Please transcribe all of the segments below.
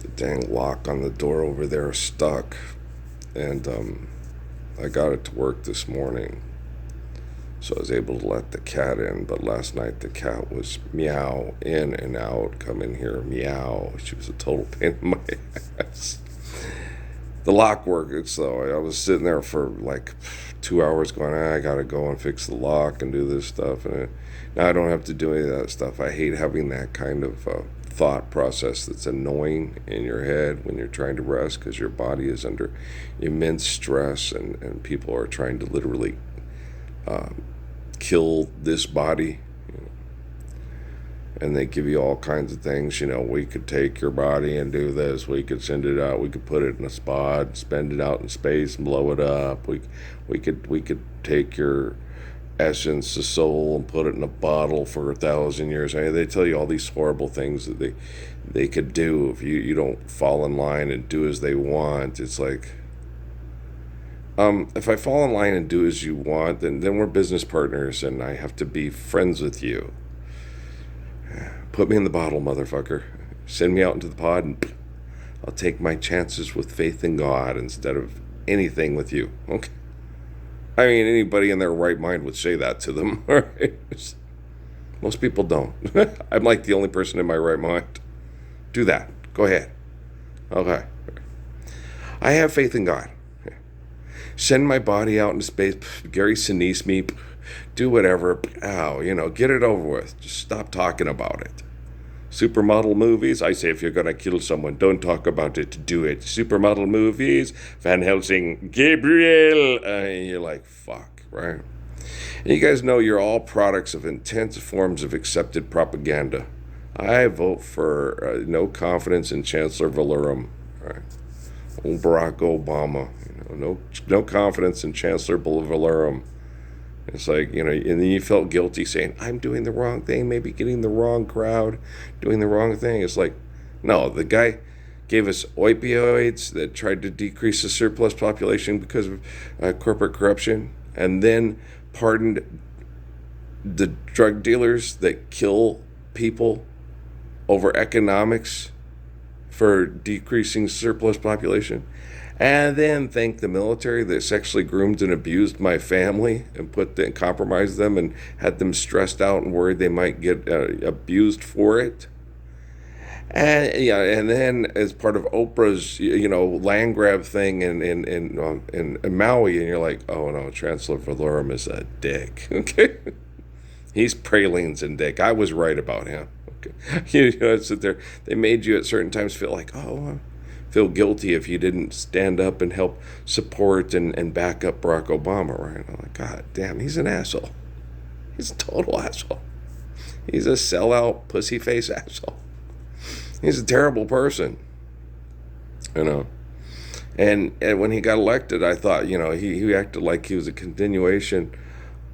The dang lock on the door over there is stuck. And I got it to work this morning. So I was able to let the cat in. But last night the cat was meow in and out. Come in here, meow. She was a total pain in my ass. The lock works though. I was sitting there for like 2 hours going, I gotta go and fix the lock and do this stuff. And now I don't have to do any of that stuff. I hate having that kind of thought process that's annoying in your head when you're trying to rest because your body is under immense stress and people are trying to literally kill this body. And they give you all kinds of things. We could take your body and do this. We could send it out. We could put it in a spot, spend it out in space, and blow it up. We could take your essence, the soul, and put it in a bottle for 1,000 years. I mean, they tell you all these horrible things that they could do if you don't fall in line and do as they want. It's like, if I fall in line and do as you want, then we're business partners, and I have to be friends with you. Put me in the bottle, motherfucker. Send me out into the pod, and I'll take my chances with faith in God instead of anything with you. Okay. I mean, anybody in their right mind would say that to them. Right? Most people don't. I'm like the only person in my right mind. Do that. Go ahead. Okay. I have faith in God. Send my body out into space. Gary Sinise me. Do whatever. Ow, get it over with. Just stop talking about it. Supermodel movies, I say if you're gonna kill someone, don't talk about it, do it. Supermodel movies, Van Helsing, Gabriel, you're like, fuck, right? And you guys know you're all products of intense forms of accepted propaganda. I vote for no confidence in Chancellor Valorum, right? Old Barack Obama, no confidence in Chancellor Valorum. It's like, and then you felt guilty saying, I'm doing the wrong thing, maybe getting the wrong crowd, doing the wrong thing. It's like, no, the guy gave us opioids that tried to decrease the surplus population because of corporate corruption, and then pardoned the drug dealers that kill people over economics for decreasing surplus population. And then thank the military that sexually groomed and abused my family and compromised them and had them stressed out and worried they might get abused for it. And then as part of Oprah's land grab thing in Maui, and you're like, oh no, Chancellor Valorum is a dick. Okay, he's pralines and dick. I was right about him. Okay, sit there. They made you at certain times feel like, feel guilty if you didn't stand up and help support and back up Barack Obama, right? I'm like, God damn, he's an asshole. He's a total asshole. He's a sellout, pussy face asshole. He's a terrible person, And when he got elected, I thought, he acted like he was a continuation.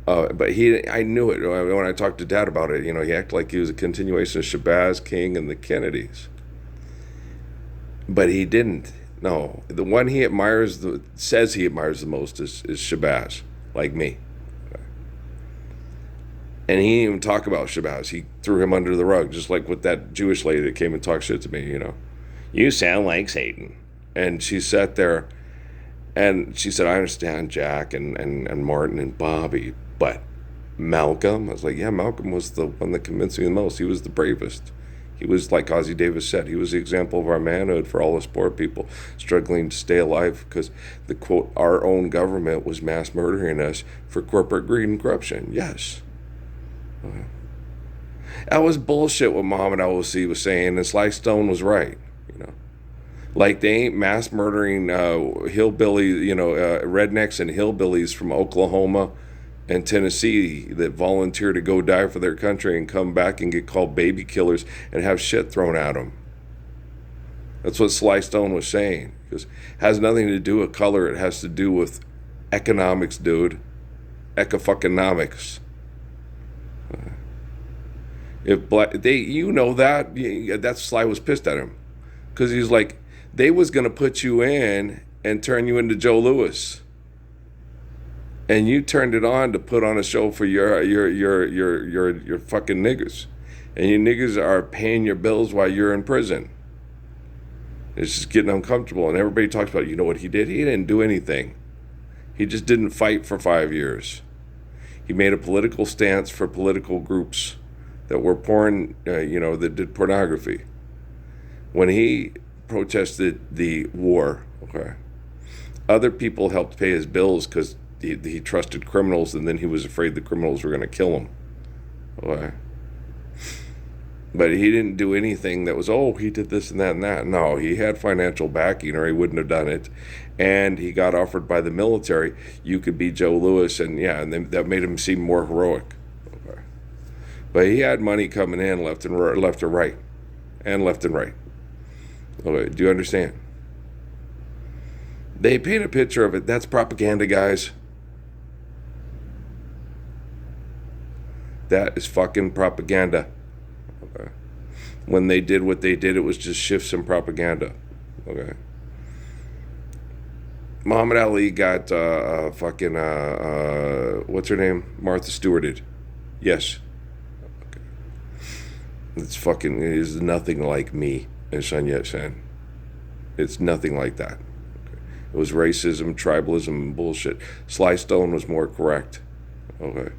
But I knew it when I talked to Dad about it. He acted like he was a continuation of Shabazz, King, and the Kennedys. But he didn't. No, the one he says he admires the most is Shabazz, like me. And he didn't even talk about Shabazz. He threw him under the rug, just like with that Jewish lady that came and talked shit to me, You sound like Satan. And she sat there, and she said, I understand Jack and Martin and Bobby, but Malcolm? I was like, yeah, Malcolm was the one that convinced me the most. He was the bravest. He was, like Ozzie Davis said, he was the example of our manhood for all us poor people struggling to stay alive because the, quote, our own government was mass murdering us for corporate greed and corruption. Yes. That was bullshit what Muhammad al-Wasi was saying, and Sly Stone was right, Like they ain't mass murdering hillbilly, rednecks and hillbillies from Oklahoma and Tennessee that volunteer to go die for their country and come back and get called baby killers and have shit thrown at them. That's what Sly Stone was saying. Because it has nothing to do with color. It has to do with economics, dude. Eco-fucking-nomics. If black, that's Sly was pissed at him. Because he's like, they was going to put you in and turn you into Joe Louis. And you turned it on to put on a show for your fucking niggers. And you niggers are paying your bills while you're in prison. It's just getting uncomfortable. And everybody talks about, you know what he did? He didn't do anything. He just didn't fight for 5 years. He made a political stance for political groups that were that did pornography. When he protested the war, okay, other people helped pay his bills because he trusted criminals, and then he was afraid the criminals were going to kill him. Okay. But he didn't do anything that was, he did this and that and that. No, he had financial backing or he wouldn't have done it. And he got offered by the military, you could be Joe Louis, and that made him seem more heroic. Okay. But he had money coming in left and right. And left and right. Okay, do you understand? They paint a picture of it. That's propaganda, guys. That is fucking propaganda. Okay. When they did what they did, it was just shifts in propaganda. Okay. Muhammad Ali got what's her name? Martha Stewarted. Yes. Okay. It is nothing like me and Sun Yat-sen. It's nothing like that. Okay. It was racism, tribalism, and bullshit. Sly Stone was more correct. Okay.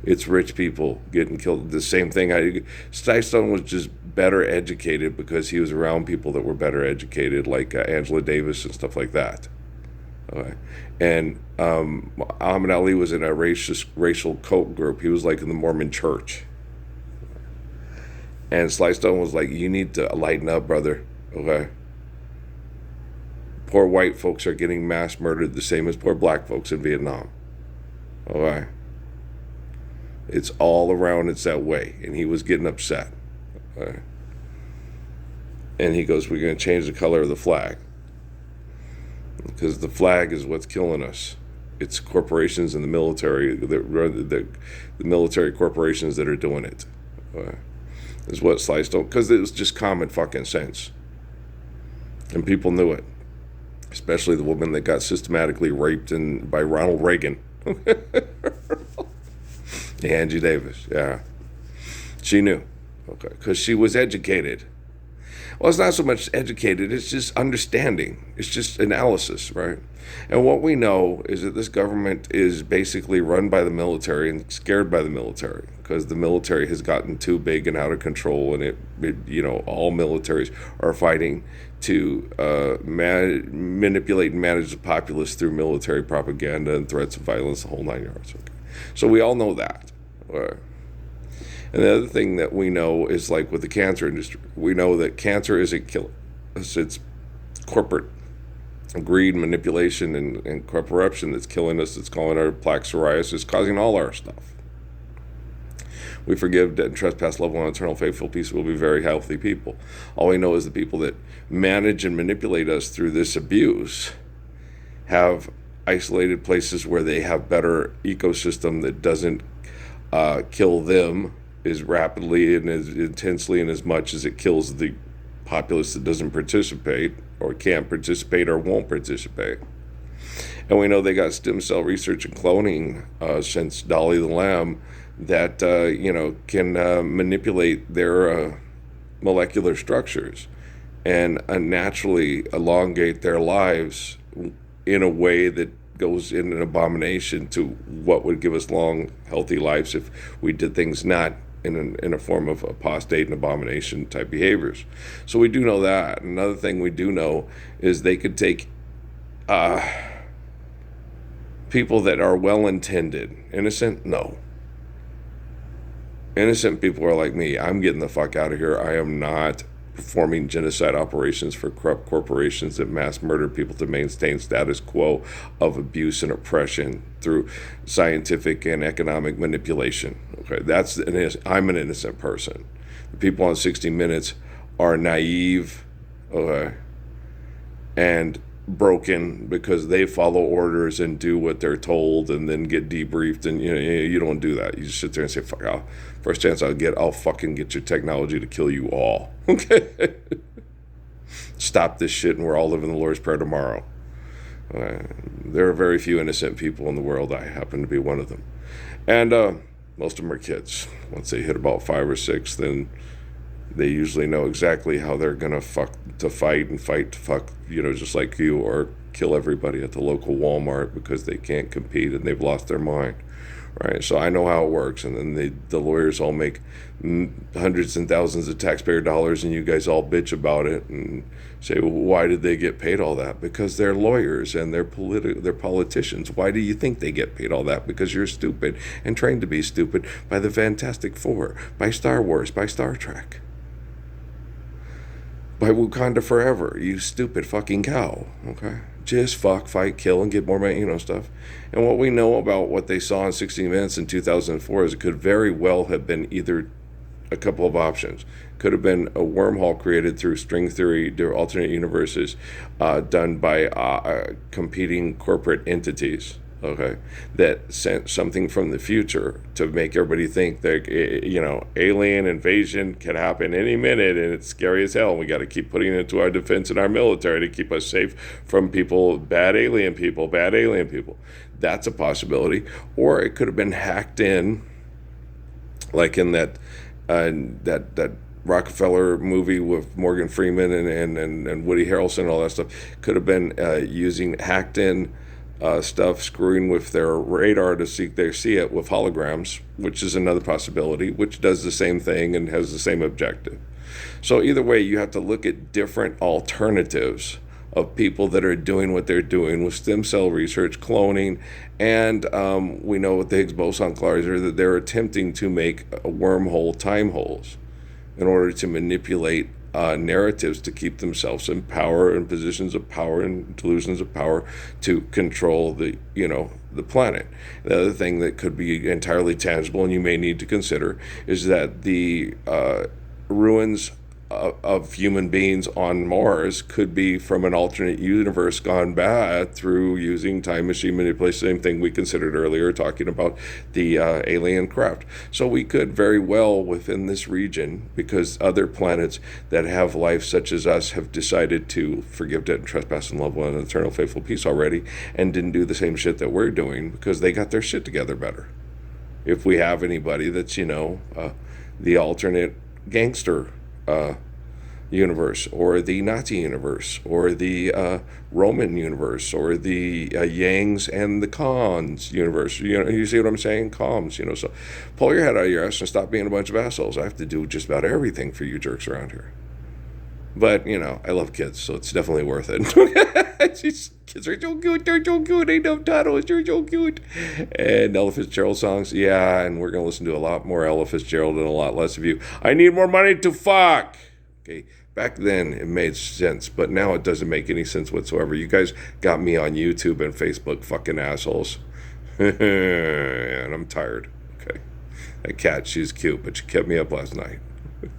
It's rich people getting killed. The same thing. Sly Stone was just better educated because he was around people that were better educated, like Angela Davis and stuff like that. Okay. And Muhammad Ali was in a racial cult group. He was like in the Mormon church. And Sly Stone was like, you need to lighten up, brother. Okay. Poor white folks are getting mass murdered the same as poor black folks in Vietnam. Okay. It's all around, it's that way. And he was getting upset. Okay. And he goes, we're going to change the color of the flag. Because the flag is what's killing us. It's corporations and the military, the military corporations that are doing it. Is what Sly Stone, because it was just common fucking sense. And people knew it. Especially the woman that got systematically raped by Ronald Reagan. Angie Davis, yeah. She knew. Okay. Because she was educated. Well, it's not so much educated, it's just understanding. It's just analysis, right? And what we know is that this government is basically run by the military and scared by the military because the military has gotten too big and out of control, and all militaries are fighting to manipulate and manage the populace through military propaganda and threats of violence, the whole 9 yards. Okay. So we all know that. And the other thing that we know is, like with the cancer industry, we know that cancer is a killer. It's corporate greed, manipulation, and corruption that's killing us. It's calling our plaque psoriasis, causing all our stuff. We forgive, debt, and trespass, love one, eternal, faithful, peace. We'll be very healthy people. All we know is the people that manage and manipulate us through this abuse have isolated places where they have better ecosystem that doesn't kill them as rapidly and as intensely and as much as it kills the populace that doesn't participate or can't participate or won't participate. And we know they got stem cell research and cloning since Dolly the Lamb that can manipulate their molecular structures and naturally elongate their lives in a way that goes in an abomination to what would give us long, healthy lives if we did things not in a form of apostate and abomination type behaviors. So we do know that. Another thing we do know is they could take people that are well-intended. Innocent? No. Innocent people are like me. I'm getting the fuck out of here. I am not performing genocide operations for corrupt corporations that mass murder people to maintain status quo of abuse and oppression through scientific and economic manipulation. Okay, I'm an innocent person. The people on 60 Minutes are naive, okay, and broken because they follow orders and do what they're told and then get debriefed, and you don't do that. You just sit there and say, fuck, first chance I'll fucking get your technology to kill you all. Okay? Stop this shit and we're all living the Lord's Prayer tomorrow. There are very few innocent people in the world. I happen to be one of them. And most of them are kids. Once they hit about 5 or 6, then they usually know exactly how they're going to fuck to fight and fight to fuck, just like you, or kill everybody at the local Walmart because they can't compete and they've lost their mind. Right, so I know how it works, and then the lawyers all make hundreds and thousands of taxpayer dollars, and you guys all bitch about it and say, well, why did they get paid all that? Because they're lawyers and they're politicians. Why do you think they get paid all that? Because you're stupid and trained to be stupid by the Fantastic Four, by Star Wars, by Star Trek, by Wakanda Forever. You stupid fucking cow. Okay. Just fuck, fight, kill, and get more money, stuff. And what we know about what they saw in 60 Minutes in 2004 is it could very well have been either a couple of options. Could have been a wormhole created through string theory, their alternate universes, done by competing corporate entities. Okay, that sent something from the future to make everybody think that alien invasion can happen any minute, and it's scary as hell. We got to keep putting it into our defense and our military to keep us safe from bad alien people. That's a possibility. Or it could have been hacked in, like in that Rockefeller movie with Morgan Freeman and Woody Harrelson and all that stuff. Could have been using hacked in stuff, screwing with their radar to see it with holograms, which is another possibility, which does the same thing and has the same objective. So either way, you have to look at different alternatives of people that are doing what they're doing with stem cell research, cloning, and we know with the Higgs boson collider that they're attempting to make wormhole time holes in order to manipulate narratives to keep themselves in power and positions of power and delusions of power to control the planet. The other thing that could be entirely tangible and you may need to consider is that the ruins of human beings on Mars could be from an alternate universe gone bad through using time machine manipulation, same thing we considered earlier, talking about the alien craft. So we could very well, within this region, because other planets that have life such as us have decided to forgive debt and trespass and love one and eternal faithful peace already, and didn't do the same shit that we're doing because they got their shit together better. If we have anybody that's, the alternate gangster universe, or the Nazi universe, or the Roman universe, or the Yangs and the Khans universe. You see what I'm saying? Comms, so pull your head out of your ass and stop being a bunch of assholes. I have to do just about everything for you jerks around here. But, I love kids, so it's definitely worth it. Kids are so cute, they're so cute, they know titles, they're so cute. And Ella Fitzgerald songs, yeah, and we're going to listen to a lot more Ella Fitzgerald and a lot less of you. I need more money to fuck. Okay, back then it made sense, but now it doesn't make any sense whatsoever. You guys got me on YouTube and Facebook, fucking assholes. And I'm tired. Okay, that cat, she's cute, but she kept me up last night.